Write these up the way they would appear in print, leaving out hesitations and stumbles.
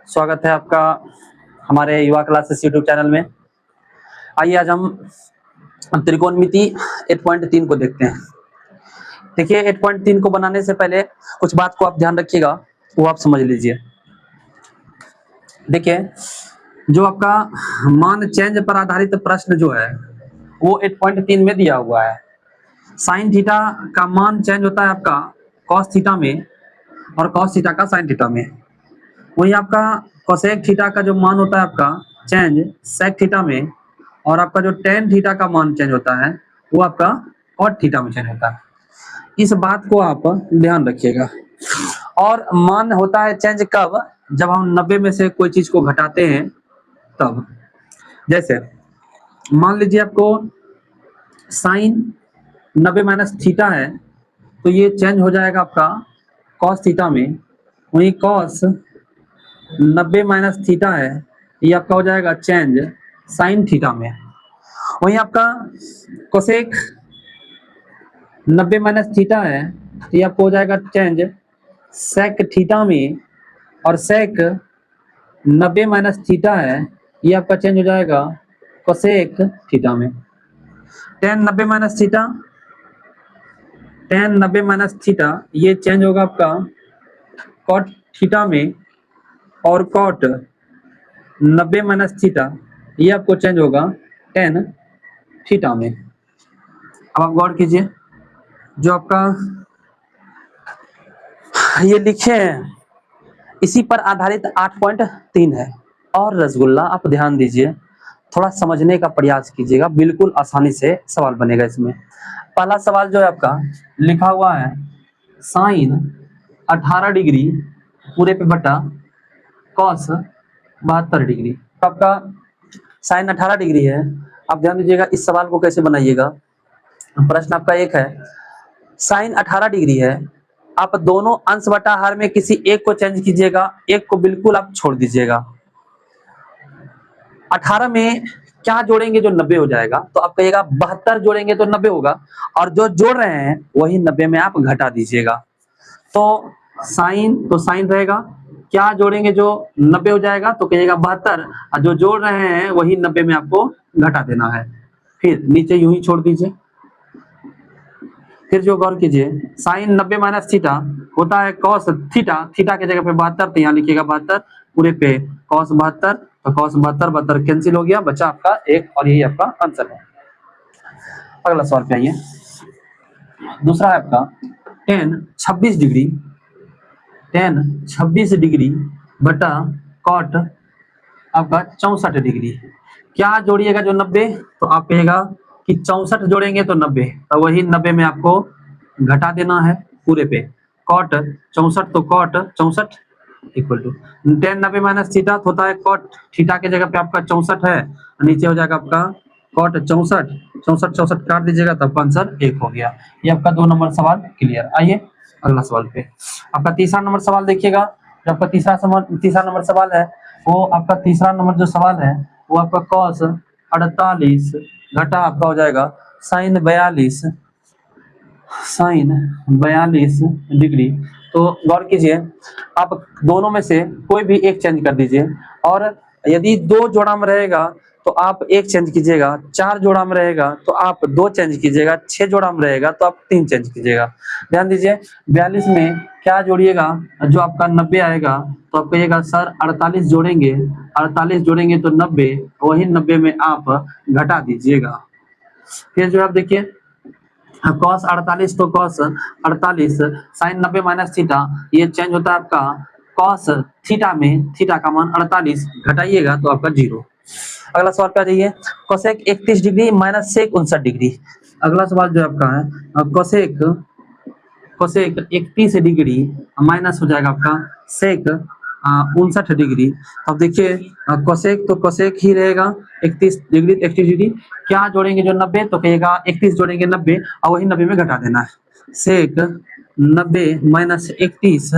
स्वागत है आपका हमारे युवा क्लासेस यूट्यूब चैनल में। आइए आज हम त्रिकोणमिति 8.3 को देखते हैं। देखिए 8.3 को बनाने से पहले कुछ बात को आप ध्यान रखिएगा, वो आप समझ लीजिए। देखिए जो आपका मान चेंज पर आधारित प्रश्न जो है वो 8.3 में दिया हुआ है। साइन थीटा का मान चेंज होता है आपका कॉस थीटा में और कॉस थीटा का साइन थीटा में। वही आपका कोसेक थीटा का जो मान होता है आपका चेंज सेक थीटा में, और आपका जो टेन थीटा का मान चेंज होता है वो आपका कॉट थीटा में चेंज होता है। इस बात को आप ध्यान रखिएगा। और मान होता है चेंज कब? जब हम 90 में से कोई चीज को घटाते हैं तब। जैसे मान लीजिए आपको साइन 90 माइनस थीटा है तो ये चेंज हो जाएगा आपका कॉस थीटा में। वही कॉस 90 माइनस थीटा है, ये आपका हो जाएगा चेंज साइन थीटा में। वहीं आपका कोसेक 90 माइनस थीटा है तो ये आपको हो जाएगा चेंज सेक थीटा में, और सेक 90 माइनस थीटा है ये आपका चेंज हो जाएगा कोसेक थीटा में। Ten 90 minus theta, ten 90 minus theta ये चेंज होगा आपका कॉट थीटा में, और कॉट 90 माइनस थीटा ये आपको चेंज होगा टेन थीटा में। अब आप गौर कीजिए, जो आपका ये लिखे हैं इसी पर आधारित 8.3 है। और रसगुल्ला आप ध्यान दीजिए, थोड़ा समझने का प्रयास कीजिएगा, बिल्कुल आसानी से सवाल बनेगा इसमें। पहला सवाल जो है आपका लिखा हुआ है साइन 18 डिग्री पूरे पे बटा कॉस 72 डिग्री। तो आपका साइन 18 डिग्री है। आप ध्यान दीजिएगा इस सवाल को कैसे बनाइएगा। प्रश्न आपका एक है, साइन 18 डिग्री है, आप दोनों अंश बटा हर में किसी एक को चेंज कीजिएगा, एक को बिल्कुल आप छोड़ दीजिएगा। 18 में क्या जोड़ेंगे जो 90 हो जाएगा, तो आप कहिएगा 72 जोड़ेंगे तो 90 होगा, और जो जोड़ रहे हैं वही 90 में आप घटा दीजिएगा। तो साइन रहेगा, क्या जोड़ेंगे जो 90 हो जाएगा, तो कहिएगा 72, और जो जोड़ रहे हैं वही 90 में आपको घटा देना है। फिर नीचे यूं ही छोड़ दीजिए। फिर जो गौर कीजिए, साइन 90 माइनस थीटा होता है कॉस थीटा, थीटा के जगह पे 72, तो यहाँ लिखिएगा 72 पूरे पे कॉस 72, तो कॉस 72 72 कैंसिल हो गया, बचा आपका एक, और यही आपका आंसर है। अगला सवाल पे आइए। दूसरा है आपका टेन 26 डिग्री, टेन 26 डिग्री बटा कॉट आपका 64 डिग्री। क्या जोड़िएगा जो 90, तो आप कहेगा कि 64 जोड़ेंगे तो 90, तो वही 90 में आपको घटा देना है पूरे पे। कॉट 64, तो cot 64 equal to ten 90 minus theta होता है कॉट थीटा के जगह पे आपका 64 है, नीचे हो जाएगा आपका कॉट 64, 64 64 काट दीजिएगा तब आंसर 1 हो गया। ये आपका 2 नंबर सवाल क्लियर। आइए अगला सवाल पे। आपका तीसरा नंबर सवाल देखिएगा। जो आपका तीसरा नंबर सवाल है, वो आपका तीसरा नंबर जो सवाल है वो आपका कॉस 48 घटा आपका हो जाएगा साइन 42 डिग्री। तो गौर कीजिए, आप दोनों में से कोई भी एक चेंज कर दीजिए, और यदि 2 जोड़ा में रहेगा तो आप एक चेंज कीजिएगा, 4 जोड़ा में रहेगा तो आप 2 चेंज कीजिएगा, 6 जोड़ा में रहेगा तो आप 3 चेंज कीजिएगा। ध्यान दीजिए 42 में क्या जोड़िएगा जो आपका 90 आएगा, तो आप कहिएगा सर 48 जोड़ेंगे, 48 जोड़ेंगे तो 90, वही 90 में आप घटा दीजिएगा। फिर जो आप देखिए कॉस 48, तो कॉस 48 साइन 90 माइनस थीटा ये चेंज होता है आपका कॉस थीटा में, थीटा का मान 48 घटाइएगा तो आपका 0। अगला सवाल पे आ जाइए। Cosec 31 degree minus sec 59 degree. अगला सवाल जो आपका है कोसेक 31 डिग्री माइनस हो जाएगा आपका सेक 59 डिग्री। अब देखिए कोसेक तो कोसेक ही रहेगा, 31 डिग्री क्या जोड़ेंगे जो 90, तो कहेगा 31 जोड़ेंगे 90, और वही 90 में घटा देना है। सेक 90 माइनस 31,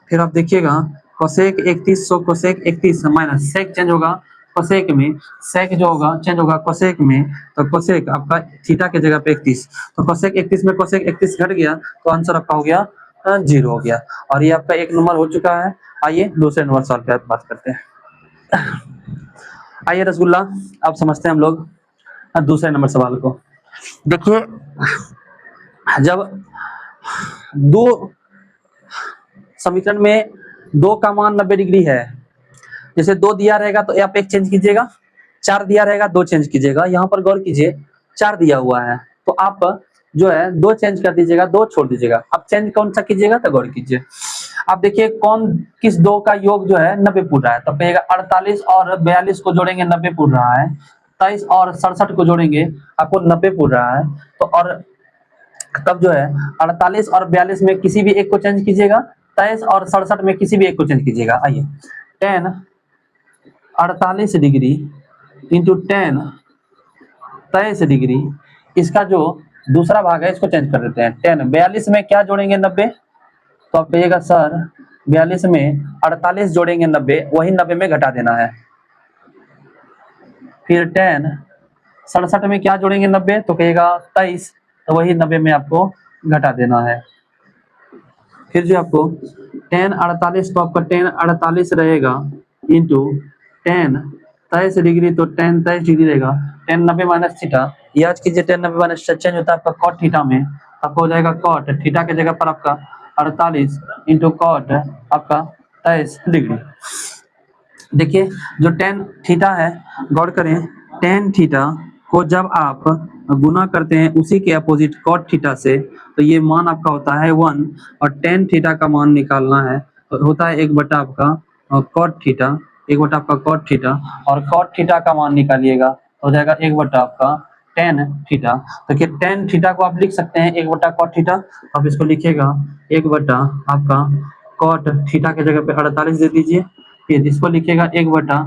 फिर आप देखिएगा कोसेक 31, सो कोसेक 31 माइनस सेक चेंज होगा कोसेक में, सेक जो होगा चेंज होगा कोसेक में, तो कोसेक आपका थीटा के जगह पे 31, तो कोसेक 31 में कोसेक 31 घट गया, तो आंसर आपका हो गया जीरो हो गया। और ये आपका एक नंबर हो चुका है। आइए दूसरे नंबर सवाल पे बात करते हैं। आइए रसगुल्ला, अब समझते हैं हम लोग दूसरे नंबर सवाल को। देखिए, जब दो समीकरण में दो का मान 90 डिग्री है, जैसे दो दिया रहेगा तो आप एक चेंज कीजिएगा, चार दिया रहेगा दो चेंज कीजिएगा। यहाँ पर गौर कीजिए, चार दिया हुआ है तो आप जो है दो चेंज कर दीजिएगा, दो छोड़ दीजिएगा। अब चेंज कौन सा कीजिएगा तो गौर कीजिए। अब देखिए कौन किस दो का योग जो है 90 पूर रहा है, तो कहेगा 48 और 42 को जोड़ेंगे 90 पूर रहा है, 23 और 67 को जोड़ेंगे आपको 90 पूर रहा है। तो और तब जो है 48 और 42 में किसी भी एक को चेंज कीजिएगा, 23 और 67 में किसी भी एक को चेंज कीजिएगा। आइए 10 48 डिग्री इंटू 10 23 डिग्री, इसका जो दूसरा भाग है इसको चेंज कर देते हैं। 10 42 में क्या जोड़ेंगे 90, तो आप कहिएगा सर 42 में 48 जोड़ेंगे 90, वही 90 में घटा देना है। फिर 10 67 में क्या जोड़ेंगे 90, तो कहिएगा 23, तो वही 90 में आपको घटा देना है। फिर जो आपको 10 48, तो आपका 10 48 रहेगा इंटू 10 23 डिग्री, तो 10 23 डिग्री रहेगा। 10 90 माइनस थीटा, याद कीजिए 10 90 माइनस चेंज होता है आपका कॉट थीटा में, आपको हो जाएगा कॉट थीटा के जगह पर आपका 48 इंटू कॉट आपका 23 डिग्री। देखिए जो tan थीटा है, गौर करें tan थीटा को जब आप गुना करते हैं उसी के अपोजिट cot थीटा से, तो ये मान आपका होता है 1, और tan थीटा का मान निकालना है तो होता है 1 बटा आपका cot थीटा, 1 बटा आपका cot थीटा, और cot थीटा का मान निकालिएगा तो हो जाएगा 1 बटा आपका tan थीटा। देखिए tan थीटा को आप लिख सकते हैं 1 बटा cot थीटा, आप इसको लिखिएगा 1 बटा आपका cot थीटा के जगह पे 48 दे दीजिए, फिर इसको लिखिएगा 1 बटा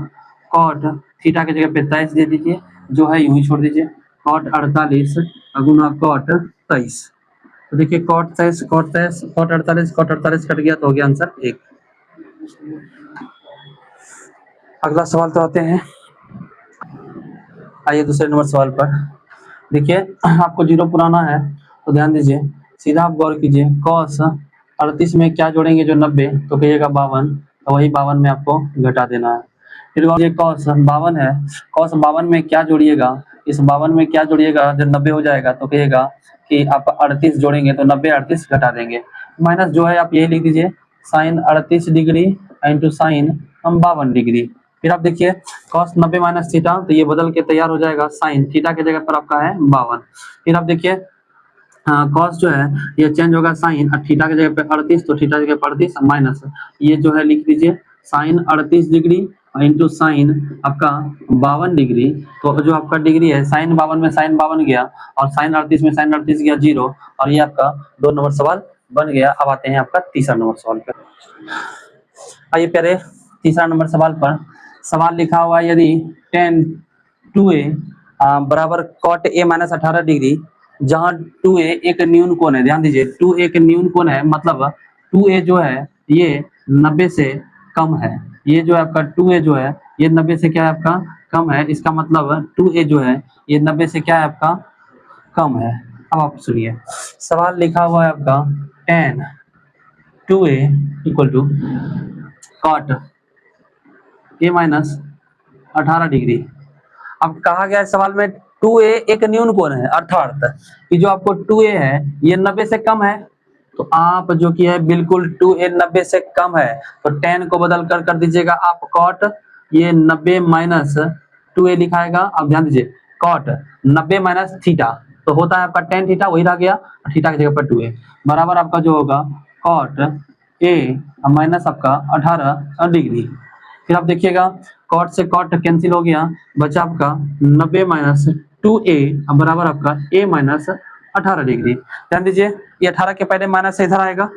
कॉट थीटा की जगह पे 23 दे दीजिए, जो है यूं ही छोड़ दीजिए, कॉट 48 गुना कॉट 23। तो देखिए कॉट 23 कॉट 23 कॉट 48 कॉट 48 कट गया तो हो गया आंसर 1। अगला सवाल तो आते हैं। आइए दूसरे नंबर सवाल पर। देखिए आपको जीरो पुराना है तो ध्यान दीजिए, सीधा आप गौर कीजिए, कॉस 38 में क्या जोड़ेंगे जो 90, तो कहिएगा 52, तो वही 52 में आपको घटा देना है। फिर ये कॉस 52 है, कॉस 52 में क्या जोड़िएगा, इस 52 में क्या जोड़िएगा जब 90 हो जाएगा, तो कहिएगा कि आप 38 जोड़ेंगे तो 90 38 घटा देंगे, माइनस जो है आप यही लिख दीजिए sine 38 degree into sine 52 degree. फिर आप देखिए cos 90 माइनस थीटा, तो ये बदल के तैयार हो जाएगा साइन थीटा के जगह पर आपका है 52। फिर आप देखिए cos जो है ये चेंज होगा साइन, थीटा के जगह पे 38, तो थीटा की जगह पे 38 माइनस ये जो है लिख दीजिए साइन 38 डिग्री इंटू साइन आपका 52 डिग्री। तो जो आपका डिग्री है साइन 52 में साइन 52 गया, और साइन 38 में साइन 38 गया 0, और ये आपका 2 नंबर सवाल बन गया। अब आते हैं आपका तीसरा नंबर सवाल पर। आइए प्यारे तीसरा नंबर सवाल पर, सवाल लिखा हुआ है यदि tan 2a बराबर cot a माइनस 18 डिग्री, जहां 2a एक न्यून कोण है, ध्यान दीजिए 2a एक न्यून कोण है, मतलब 2a जो है ये 90 से कम है, ये जो है आपका 2a जो है ये 90 से क्या है आपका कम है, इसका मतलब 2a जो है ये 90 से क्या है आपका कम है। अब आप सुनिए, सवाल लिखा हुआ है आपका tan 2a equal to cot a minus 18 degree. अब कहा गया है सवाल में 2a एक न्यून कोण है, अर्थात कि जो आपको 2a है ये 90 से कम है, तो आप जो कि है बिल्कुल 2a 90 से कम है, तो tan को बदल कर दीजिएगा आप cot ये 90 माइनस 2a लिखाएगा। अब ध्यान दीजिए cot 90 माइनस थीटा, तो होता है आपका tan थीटा, वही रह गया, थीटा की जगह पर 2a बराबर आपका जो होगा cot a माइनस आपका 18 डिग्री। फिर आप देखिएगा कॉट से कॉट कैंसिल हो गया, बचा आपका 90 माइनस 2a बराबर आपका a माइनस 18 डिग्री। ध्यान दीजिए ये 18 के पहले माइनस से इधर आएगा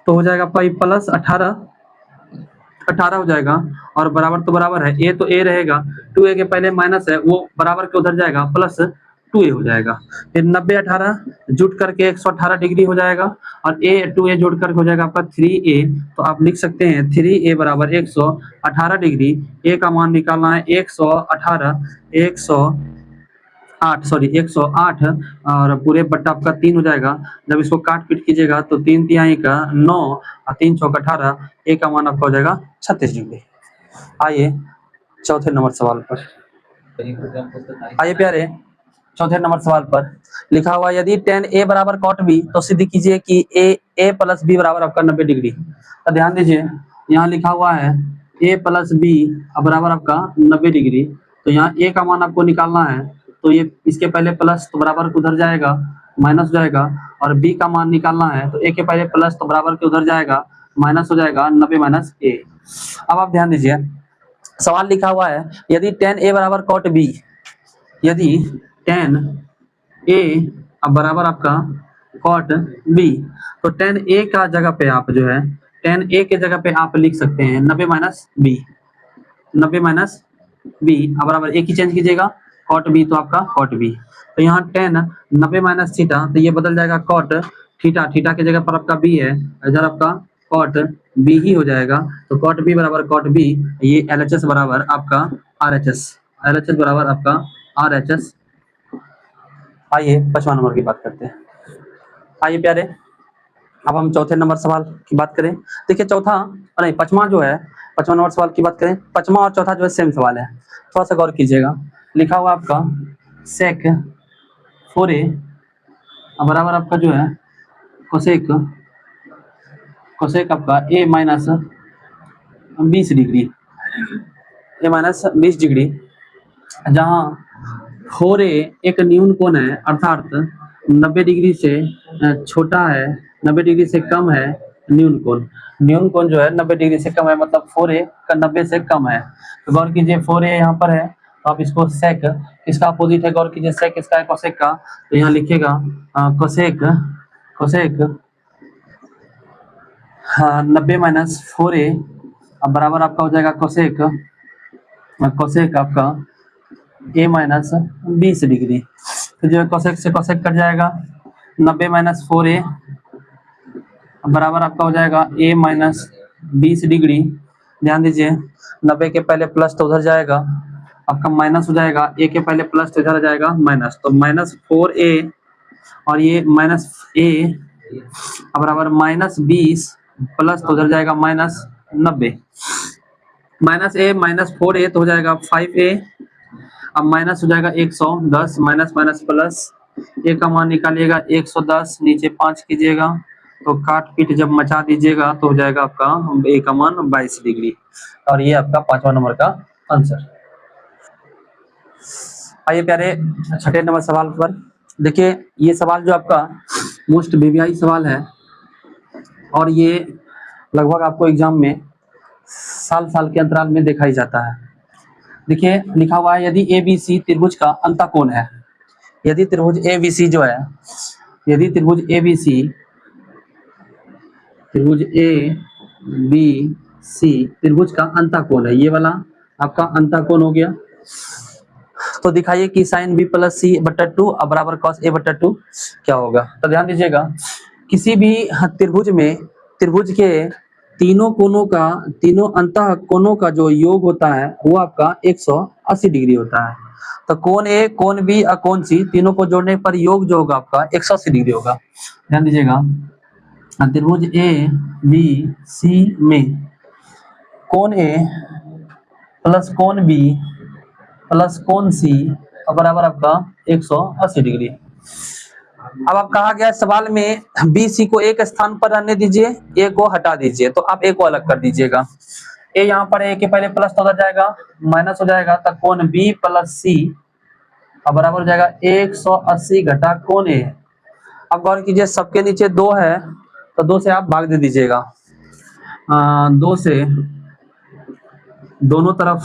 तो हो जाएगा आपका प्लस 18 हो जाएगा, और बराबर तो बराबर है, a तो a रहेगा, 2a के पहले माइनस है वो बराबर के उधर जाएगा प्लस 2a हो जाएगा। फिर 90 18 जुट करके 118 डिग्री हो जाएगा, और a 2a जोड़ करके हो जाएगा आपका 3a, तो आप लिख सकते हैं 3a बराबर 118 डिग्री। a का मान निकालना है 118 108 और पूरे बट्टा आपका 3 हो जाएगा। जब इसको काट पीट कीजिएगा तो 3 तिहाई का 9 और 3 चौक 18, ए का मान आपका हो जाएगा 36 डिग्री। आइए चौथे नंबर सवाल पर, आइए प्यारे चौथे नंबर सवाल पर लिखा हुआ यदि tan a बराबर cot b तो सिद्ध कीजिए कि a प्लस b बराबर आपका 90 डिग्री। तो ध्यान दीजिए यहाँ लिखा हुआ है a प्लस b बराबर आपका 90 डिग्री। तो यहाँ a का मान आपको निकालना है, तो ये इसके पहले प्लस तो बराबर के उधर जाएगा माइनस हो जाएगा, और b का मान निकालना है तो a के पहले प्लस तो बराबर के उधर जाएगा माइनस हो जाएगा 90 माइनस a। अब आप ध्यान दीजिए सवाल लिखा हुआ है यदि tan a बराबर cot b, यदि tan a बराबर आपका cot b, तो tan a का जगह पे आप जो है tan a के जगह पे आप लिख सकते हैं 90 माइनस b, 90 माइनस b बराबर a की चेंज कीजिएगा cot b तो आपका cot b। तो यहाँ tan 90 माइनस थीटा तो ये बदल जाएगा cot थीटा, थीटा की जगह पर आपका b है, इधर आपका cot b ही हो जाएगा। तो cot b बराबर cot b, ये LHS बराबर आपका RHS, LHS बराबर आपका RHS। आइए 5वां नंबर की बात करते हैं। आइए प्यारे अब हम चौथे नंबर सवाल की बात करें। देखिए चौथा नहीं 5वां जो है 5वां नंबर सवाल की बात करें, 5वां और चौथा जो है सेम सवाल है, थोड़ा सा गौर कीजिएगा। लिखा हुआ आपका सेक 4a बराबर आपका जो है कोसेक, कोसेक आपका a minus 20 degree, a minus 20 degree, जहाँ 4a एक न्यून कोण है अर्थात 90 डिग्री से छोटा है, 90 डिग्री से कम है न्यून कोण। न्यून कोण जो है 90 डिग्री से कम है, मतलब 4a का 90 से कम है। तो गौर कीजिए 4a यहाँ पर है तो आप इसको सेक, इसका अपोजिट है, गौर कीजिए सेक इसका है कोसेक का, तो यहाँ लिखिएगा कोसेक, कोसेक 90 माइनस 4a बराबर आपका हो जाएगा कोसेक, कोसेक आपका a माइनस 20 डिग्री। तो जो है कोसेक से कोसेक कट जाएगा, 90 माइनस 4a बराबर आपका हो जाएगा a माइनस 20 डिग्री। ध्यान दीजिए 90 के पहले प्लस तो उधर जाएगा आपका माइनस हो जाएगा, a के पहले प्लस तो इधर आ जाएगा माइनस, तो माइनस 4a और ये माइनस a बराबर माइनस 20 प्लस तो उधर जाएगा minus 90, minus a minus 4a तो हो जाएगा 5a, अब माइनस हो जाएगा 110, माइनस माइनस प्लस, a का मान निकालिएगा 110, नीचे 5 कीजिएगा तो काट पीट जब मचा दीजिएगा तो हो जाएगा आपका a का मान 22 डिग्री। और ये आपका 5वां नंबर का आंसर। आइए प्यारे छठे नंबर सवाल पर देखिए, ये सवाल जो आपका मोस्ट वीवीआई सवाल है और ये लगभग आपको एग्जाम में साल साल के अंतराल में देखा ही जाता है। देखिए लिखा हुआ है यदि ABC त्रिभुज का अंतःकोण है, यदि त्रिभुज ABC जो है, यदि त्रिभुज ABC, त्रिभुज ABC त्रिभुज का अंतःकोण है, ये वाला आपका अंतःकोण हो गया, तो दिखाइए कि साइन b प्लस सी बटा 2 बराबर कॉस a बटा 2 क्या होगा। तो ध्यान दीजिएगा किसी भी त्रिभुज में त्रिभुज के तीनों कोणों का, तीनों अंतः कोणों का जो योग होता है वो आपका 180 डिग्री होता है। तो कोण A, कोण B और कोण C तीनों को जोड़ने पर योग जो होगा आपका 180 डिग्री होगा। ध्यान दीजिएगा त्रिभुज A B C में कोण A प्लस कोण B प्लस कोण C बराबर आपका 180 डिग्री। अब आप कहा गया सवाल में बी सी को एक स्थान पर रहने दीजिए, ए को हटा दीजिए, तो आप ए को अलग कर दीजिएगा। ए यहाँ पर ए के पहले प्लस तो हो जाएगा माइनस हो जाएगा, तब कोण बी प्लस सी बराबर हो जाएगा 180 घटा कोण ए। अब गौर कीजिए सबके नीचे 2 है तो 2 से आप भाग दे दीजिएगा, 2 से दोनों तरफ,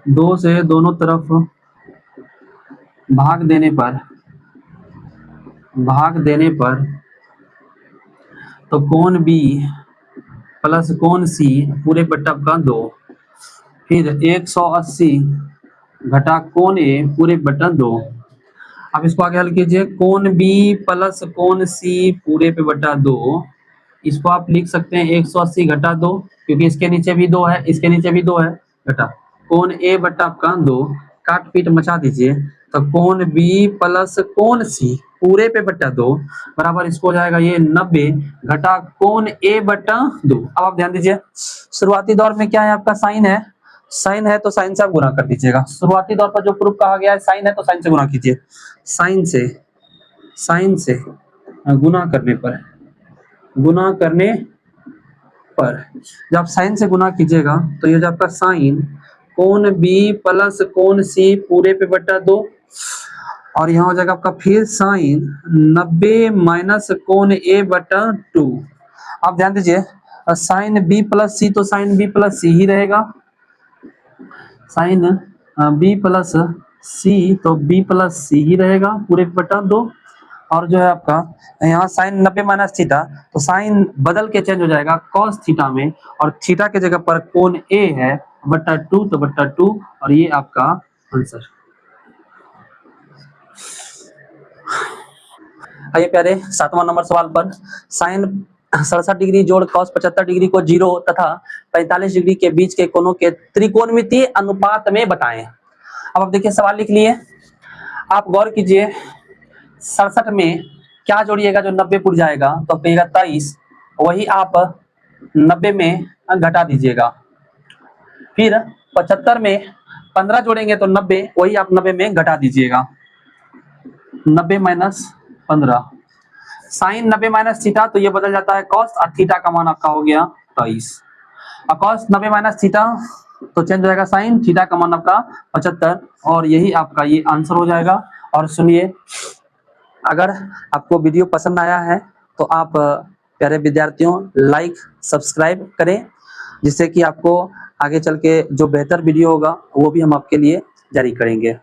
2 से दोनों तरफ भाग देने पर तो कोण B प्लस कोण C पूरे बट्टा का 2, फिर 180 घटा कोण A पूरे बट्टा 2। अब इसको आगे हल कीजिए, कोण B प्लस कोण C पूरे पे बट्टा 2, इसको आप लिख सकते हैं 180 घटा 2, क्योंकि इसके नीचे भी 2 है, इसके नीचे भी 2 है, घटा कोण A बट्टा आपका 2, काट पीट मचा दीजिए, तो कोण बी प्लस कोण सी पूरे पे बटा 2 बराबर इसको हो जाएगा ये 90 घटा कोण ए बटा 2। अब आप ध्यान दीजिए, शुरुआती दौर में क्या है आपका साइन है, साइन है तो साइन से आप गुना कर दीजिएगा। शुरुआती दौर पर जो प्रूफ कहा गया है साइन है तो साइन से गुना कीजिए, साइन से गुना करने पर जब साइन से गुना कीजिएगा तो ये जो आपका साइन कोण बी प्लस कोण सी पूरे पे बटा 2 और यहाँ हो जाएगा आपका फिर साइन 90 माइनस कोण ए बटा 2। आप ध्यान दीजिए, साइन बी प्लस सी तो साइन बी प्लस सी ही रहेगा, साइन बी प्लस सी तो बी प्लस सी ही रहेगा पूरे पे बटा 2। और जो है आपका यहाँ साइन 90 माइनस थीटा तो साइन बदल के चेंज हो जाएगा कॉस थीटा में, और थीटा के जगह पर कोण ए है बटा 2 तो बटा 2 और ये आपका आंसर। आइए प्यारे 7वां नंबर सवाल पर, साइन 67 डिग्री जोड़ कॉस 75 डिग्री को 0 तथा 45 डिग्री के बीच के कोणों के त्रिकोणमितीय अनुपात में बताएं। अब आप देखिए सवाल लिख लिए, आप गौर कीजिए 67 में क्या जोड़िएगा जो 90 पुर जाएगा तो कहिएगा 23, वही आप 90 में घटा दीजिएगा। फिर 75 में 15 जोड़ेंगे तो 90, वही आप 90 में घटा दीजिएगा, 90 माइनस 15 साइन 90 माइनस थीटा तो ये बदल जाता है कॉस और थीटा का मान आपका हो गया 23। और कॉस 90 माइनस थीटा तो चेंज हो जाएगा साइन, थीटा का मान आपका 75 और यही आपका ये आंसर हो जाएगा। और सुनिए, अगर आपको वीडियो पसंद आया है तो आप प्यारे विद्यार्थियों लाइक सब्सक्राइब करें, जिससे कि आपको आगे चल के जो बेहतर वीडियो होगा वो भी हम आपके लिए जारी करेंगे।